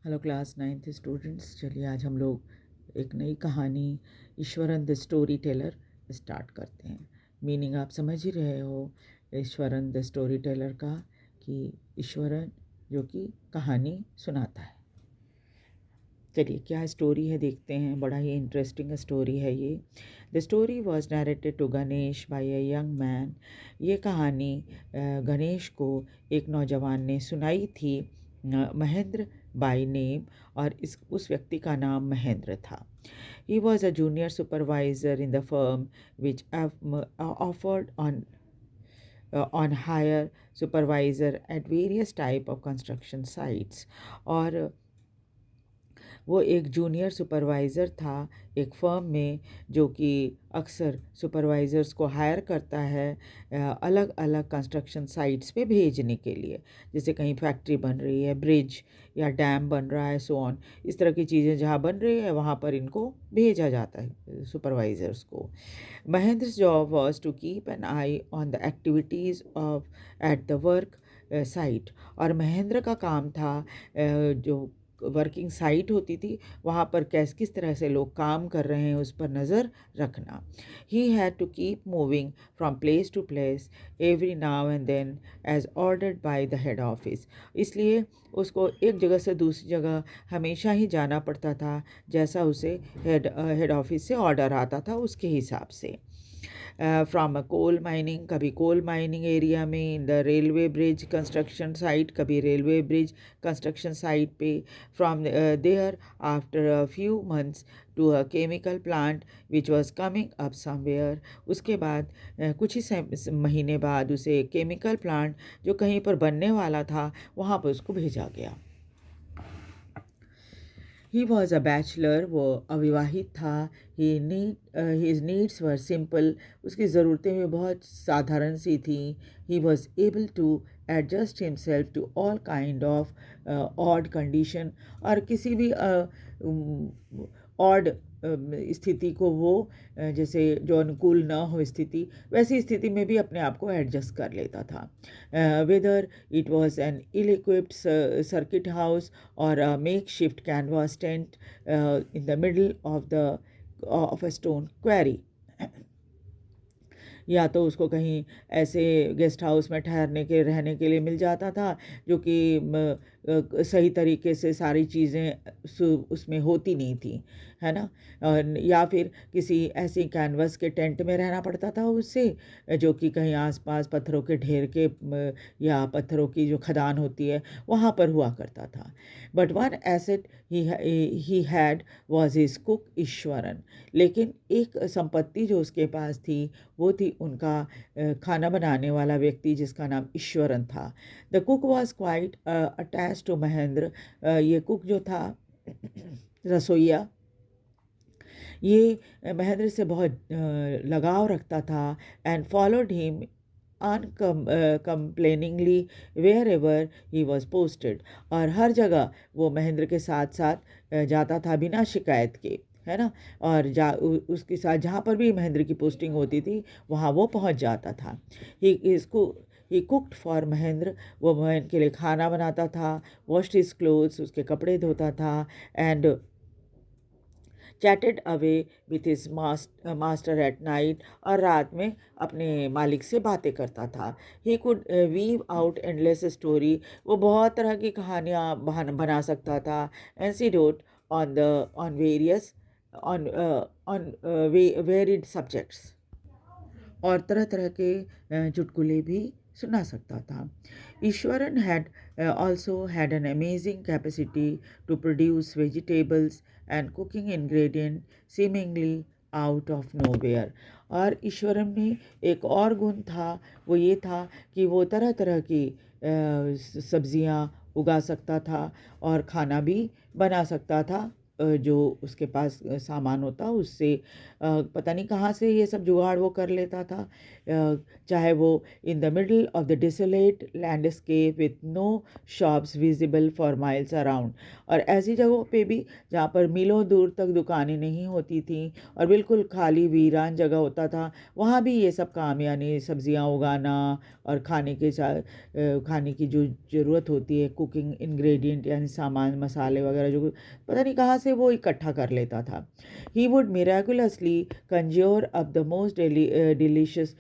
Hello class 9th students. चलिए आज हम लोग एक नई कहानी Eswaran the story teller start करते हैं। मीनिंग आप समझ ही रहे हो ईश्वरन द स्टोरी टेलर का, कि ईश्वरन जो कि कहानी सुनाता है। चलिए क्या स्टोरी है देखते हैं। बड़ा ही इंटरेस्टिंग स्टोरी है ये। The story was narrated to Ganesh by a young man. ये कहानी गणेश को एक नौजवान ने सुनाई थी, महेंद्र बाय नेम, और उस व्यक्ति का नाम महेंद्र था। He was a junior supervisor in the firm which offered on hire supervisor at various type of construction sites। और वो एक जूनियर सुपरवाइज़र था एक फर्म में, जो कि अक्सर सुपरवाइज़र्स को हायर करता है अलग अलग कंस्ट्रक्शन साइट्स पे भेजने के लिए। जैसे कहीं फैक्ट्री बन रही है, ब्रिज या डैम बन रहा है, सो ऑन, इस तरह की चीज़ें जहाँ बन रही है वहाँ पर इनको भेजा जाता है सुपरवाइज़र्स को। Mahendra's job was to keep an eye on the activities of at the work site. और महेंद्र का काम था जो वर्किंग साइट होती थी वहाँ पर किस तरह से लोग काम कर रहे हैं उस पर नज़र रखना। He had to keep moving from place to place every now and then as ordered by the head office. इसलिए उसको एक जगह से दूसरी जगह हमेशा ही जाना पड़ता था, जैसा उसे हेड ऑफिस से ऑर्डर आता था उसके हिसाब से। फ्रॉम अ कोल माइनिंग, कभी कोल माइनिंग एरिया में, in the railway bridge construction site, कभी रेलवे ब्रिज कंस्ट्रक्शन साइट पे, from there after a few months to a chemical plant which was coming up somewhere. उसके बाद कुछ ही महीने बाद उसे केमिकल प्लांट जो कहीं पर बनने वाला था वहाँ पर उसको भेजा गया। ही वॉज अ बैचलर, वो अविवाहित था। हिज नीड्स वर सिंपल, उसकी ज़रूरतें भी बहुत साधारण सी थी। He was able to adjust himself to all kind of odd condition, और किसी भी ऑड स्थिति को वो जैसे जो अनुकूल न हो स्थिति, वैसी स्थिति में भी अपने आप को एडजस्ट कर लेता था। Whether it was an ill equipped circuit house और a makeshift canvas tent in the middle of a stone quarry। या तो उसको कहीं ऐसे गेस्ट हाउस में ठहरने के रहने के लिए मिल जाता था जो कि सही तरीके से सारी चीज़ें उसमें होती नहीं थी, है ना। या फिर किसी ऐसी कैनवस के टेंट में रहना पड़ता था उससे, जो कि कहीं आसपास पत्थरों के ढेर के या पत्थरों की जो खदान होती है वहाँ पर हुआ करता था। But one asset he had was his cook Eswaran. लेकिन एक संपत्ति जो उसके पास थी वो थी उनका खाना बनाने वाला व्यक्ति, जिसका नाम ईश्वरन था। The cook was quite attach to Mahendra. ये कुक जो था रसोइया, ये महेंद्र से बहुत लगाव रखता था। And followed him uncomplainingly wherever he was posted. और हर जगह वो महेंद्र के साथ साथ जाता था बिना शिकायत के, है ना। और उसके साथ जहाँ पर भी महेंद्र की पोस्टिंग होती थी वहाँ वो पहुँच जाता था। ही कुकड फॉर महेंद्र, वो महेंद्र के लिए खाना बनाता था। वॉश्ड हिज क्लोथ्स, उसके कपड़े धोता था। And chatted away with his master at night, और रात में अपने मालिक से बातें करता था। He could weave out endless story, वो बहुत तरह की कहानियाँ बना सकता था। Anecdote on various on varied subjects, और तरह तरह के चुटकुले भी सुना सकता था। Iswaran had also had an amazing capacity to produce vegetables and cooking ingredient seemingly out of nowhere। और ईश्वरन में एक और गुण था, वो ये था कि वो तरह तरह की सब्जियां उगा सकता था और खाना भी बना सकता था जो उसके पास सामान होता उससे पता नहीं कहाँ से ये सब जुगाड़ वो कर लेता था। चाहे वो in the middle of the desolate landscape with no shops visible for miles around, और ऐसी जगहों पे भी जहाँ पर मीलों दूर तक दुकानें नहीं होती थीं और बिल्कुल खाली वीरान जगह होता था, वहाँ भी ये सब काम यानी सब्जियाँ उगाना और खाने की जो ज़रूरत होती है कुकिंग इंग्रेडिएंट यानी सामान मसाले वगैरह जो पता नहीं कहाँ से वो इकट्ठा कर लेता था। He would miraculously conjure up the most delicious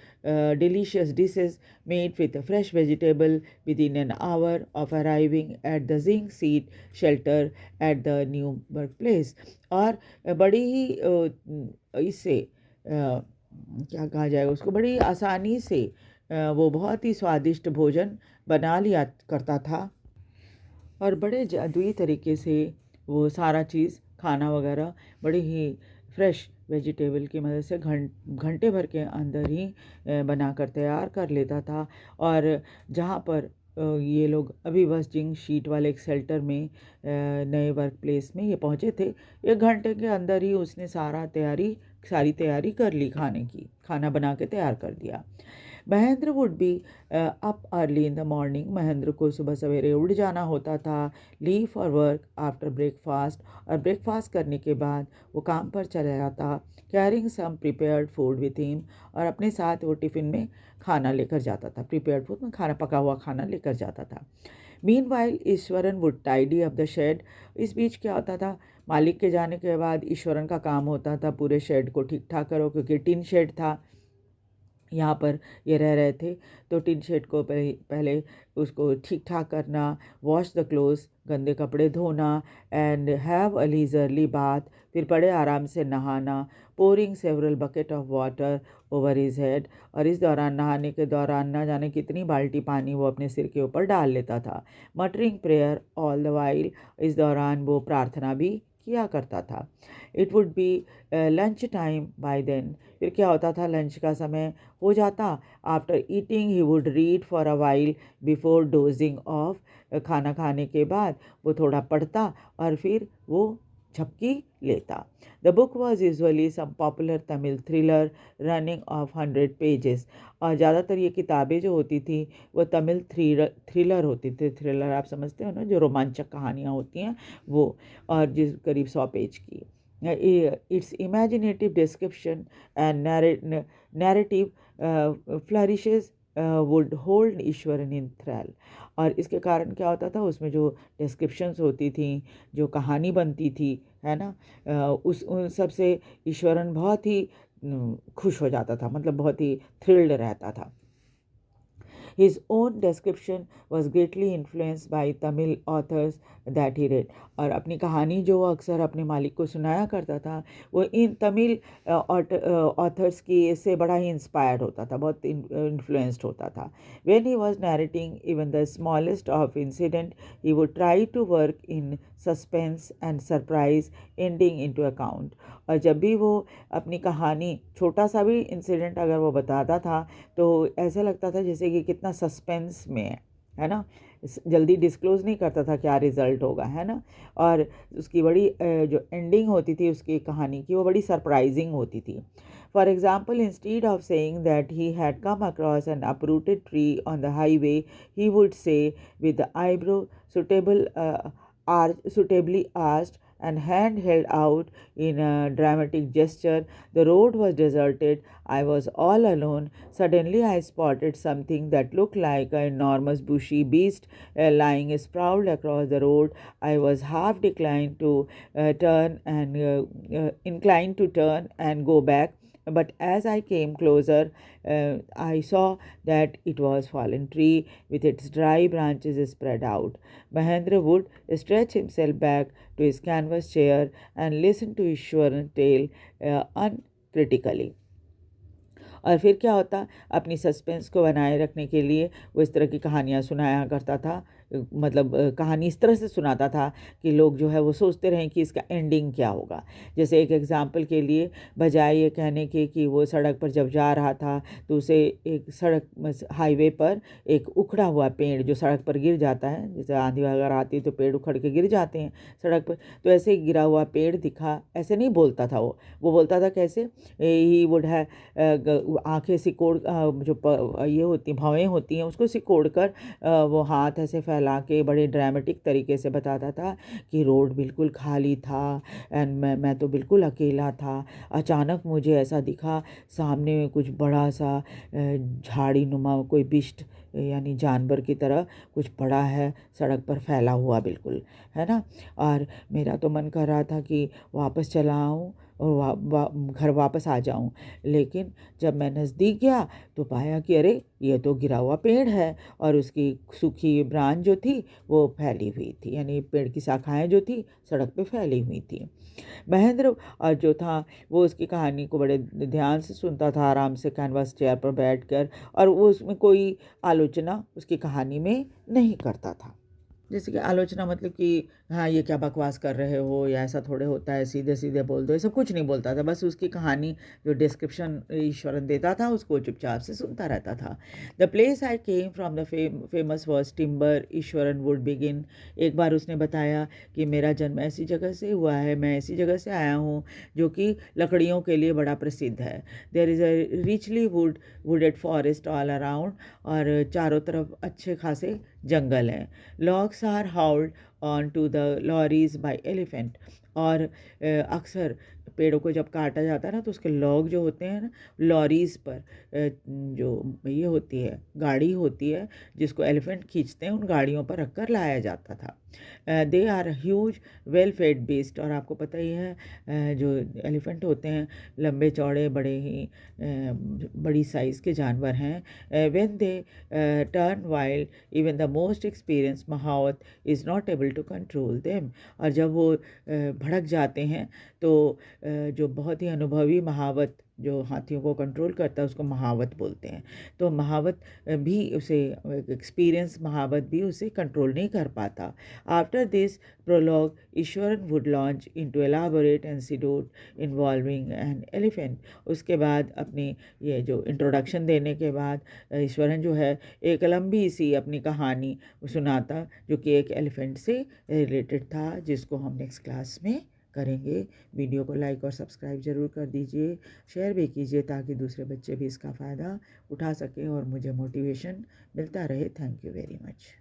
dishes made with a fresh vegetable within an hour of arriving at the zinc seat shelter at the new workplace। और बड़ी ही इससे क्या कहा जाएगा उसको, बड़ी आसानी से वो बहुत ही स्वादिष्ट भोजन बना लिया करता था और बड़े जादुई तरीके से वो सारा चीज़ खाना वगैरह बड़ी ही फ्रेश वेजिटेबल की मदद से घंटे भर के अंदर ही बनाकर तैयार कर लेता था। और जहाँ पर ये लोग अभी बस जिंक शीट वाले एक शेल्टर में नए वर्क प्लेस में ये पहुँचे थे, 1 घंटे के अंदर ही उसने सारी तैयारी कर ली, खाना बना के तैयार कर दिया। Mahendra would be up early in the morning, Mahendra को सुबह सवेरे उठ जाना होता था। Leave for work after breakfast, और ब्रेकफास्ट करने के बाद वो काम पर चला जाता। Carrying some prepared food with him, और अपने साथ वो टिफ़िन में खाना लेकर जाता था। प्रिपेयर्ड फूड में पका हुआ खाना लेकर जाता था। Meanwhile Eswaran would tidy up the shed, इस बीच क्या होता था, मालिक के जाने के बाद ईश्वरन का काम होता था पूरे शेड को ठीक ठाक करो, क्योंकि टिन शेड था यहाँ पर ये रह रहे थे, तो टिन शेड को पहले उसको ठीक ठाक करना, वॉश द क्लोथ्स, गंदे कपड़े धोना, and have a leisurely bath, फिर बड़े आराम से नहाना, pouring several bucket of water over his head, और इस दौरान नहाने के दौरान ना जाने कितनी बाल्टी पानी वो अपने सिर के ऊपर डाल लेता था। Muttering prayer all the while, इस दौरान वो प्रार्थना भी किया करता था। It would be lunch time by then, फिर क्या होता था, लंच का समय हो जाता। After eating he would read for a while before dozing off, खाना खाने के बाद वो थोड़ा पढ़ता और फिर वो झपकी लेता। The book was usually some popular Tamil thriller running of 100 pages, और ज़्यादातर ये किताबें जो होती थी वो तमिल थ्रिलर होती थी। थ्रिलर आप समझते हो ना, जो रोमांचक कहानियाँ होती हैं वो, और जिस करीब 100 पेज की। Its imaginative description and narrative flourishes would hold Eswaran in thrall, और इसके कारण क्या होता था, उसमें जो डिस्क्रिप्शंस होती थी, जो कहानी बनती थी, है ना, उन सब से ईश्वरन बहुत ही खुश हो जाता था, मतलब बहुत ही थ्रिल्ड रहता था। His own description was greatly influenced by Tamil authors that he read, और अपनी कहानी जो वो अक्सर अपने मालिक को सुनाया करता था, वो इन तमिल ऑथर्स की से बड़ा ही इंस्पायर्ड होता था, बहुत इन्फ्लुएंस्ड होता था। When he was narrating even the smallest of incident, he would try to work in suspense and surprise ending into account, और जब भी वो अपनी कहानी छोटा सा भी इंसिडेंट अगर वो बताता था तो ऐसा लगता था जैसे कि कितना सस्पेंस में है ना, जल्दी डिस्क्लोज़ नहीं करता था क्या रिज़ल्ट होगा, है ना, और उसकी बड़ी जो एंडिंग होती थी उसकी कहानी की वो बड़ी सरप्राइजिंग होती थी। For example, instead of saying that he had come across N uprooted tree on the highway, he would say with the eyebrow suitably arched and hand held out in a dramatic gesture. The road was deserted. I was all alone. Suddenly, I spotted something that looked like an enormous bushy beast lying sprawled across the road. I was half inclined to turn and go back. But as I came closer, I saw that it was fallen tree with its dry branches spread out. Mahendra would stretch himself back to his canvas chair and listen to Ishwaran's tale uncritically. और फिर क्या होता, अपनी suspense को बनाए रखने के लिए वो इस तरह की कहानियाँ सुनाया करता था मतलब कहानी इस तरह से सुनाता था कि लोग जो है वो सोचते रहें कि इसका एंडिंग क्या होगा। जैसे एक एग्जाम्पल के लिए, बजाय ये कहने के कि वो सड़क पर जब जा रहा था तो उसे एक सड़क हाईवे पर एक उखड़ा हुआ पेड़ जो सड़क पर गिर जाता है, जैसे आंधी वगैरह आती है तो पेड़ उखड़ के गिर जाते हैं सड़क पर, तो ऐसे ही गिरा हुआ पेड़ दिखा। ऐसे नहीं बोलता था वो बोलता था कैसे, ही वुड है आंखें सिकोड़ ये होती भवें होती हैं उसको सिकोड़ कर वो हाथ ऐसे फैला के बड़े ड्रामेटिक तरीके से बताता था कि रोड बिल्कुल खाली था एंड मैं तो बिल्कुल अकेला था। अचानक मुझे ऐसा दिखा सामने में कुछ बड़ा सा झाड़ी नुमा कोई बिस्ट यानी जानवर की तरह कुछ पड़ा है सड़क पर फैला हुआ बिल्कुल, है ना। और मेरा तो मन कर रहा था कि वापस चला आऊँ और घर वापस आ जाऊं, लेकिन जब मैं नज़दीक गया तो पाया कि अरे ये तो गिरा हुआ पेड़ है और उसकी सूखी ब्रांच जो थी वो फैली हुई थी, यानी पेड़ की शाखाएं जो थी सड़क पे फैली हुई थी। महेंद्र और जो था वो उसकी कहानी को बड़े ध्यान से सुनता था, आराम से कैनवास चेयर पर बैठकर, और वो उसमें कोई आलोचना उसकी कहानी में नहीं करता था। जैसे कि आलोचना मतलब कि हाँ ये क्या बकवास कर रहे हो या ऐसा थोड़े होता है, सीधे सीधे बोल दो, ऐसा कुछ नहीं बोलता था। बस उसकी कहानी जो डिस्क्रिप्शन ईश्वरन देता था उसको चुपचाप से सुनता रहता था। The place I came from the famous was timber Eswaran would begin. एक बार उसने बताया कि मेरा जन्म ऐसी जगह से हुआ है, मैं ऐसी जगह से आया हूँ जो कि लकड़ियों के लिए बड़ा प्रसिद्ध है। There is a richly wooded forest all around, और चारों तरफ अच्छे खासे जंगल हैं। Logs are hauled onto the lorries by elephant, और अक्सर पेड़ों को जब काटा जाता है ना तो उसके लॉग जो होते हैं ना लॉरीज पर जो ये होती है गाड़ी होती है जिसको एलिफेंट खींचते हैं, उन गाड़ियों पर रखकर लाया जाता था। They are huge well fed beast, और आपको पता ही है जो एलिफेंट होते हैं लंबे चौड़े बड़े ही बड़ी साइज़ के जानवर हैं। When they turn wild even the most experience mahout is not able to control them, और जब वो भड़क जाते हैं तो जो बहुत ही अनुभवी महावत जो हाथियों को कंट्रोल करता है उसको महावत बोलते हैं। तो महावत भी उसे एक्सपीरियंस महावत भी उसे कंट्रोल नहीं कर पाता। After this prologue Easwaran would launch into elaborate anecdote involving an elephant. उसके बाद अपनी ये जो इंट्रोडक्शन देने के बाद ईश्वरन जो है एक लंबी सी अपनी कहानी सुनाता जो कि एक एलिफेंट से रिलेटेड था, जिसको हम नेक्स्ट क्लास में करेंगे। वीडियो को लाइक और सब्सक्राइब ज़रूर कर दीजिए, शेयर भी कीजिए ताकि दूसरे बच्चे भी इसका फ़ायदा उठा सकें और मुझे मोटिवेशन मिलता रहे। Thank you very much.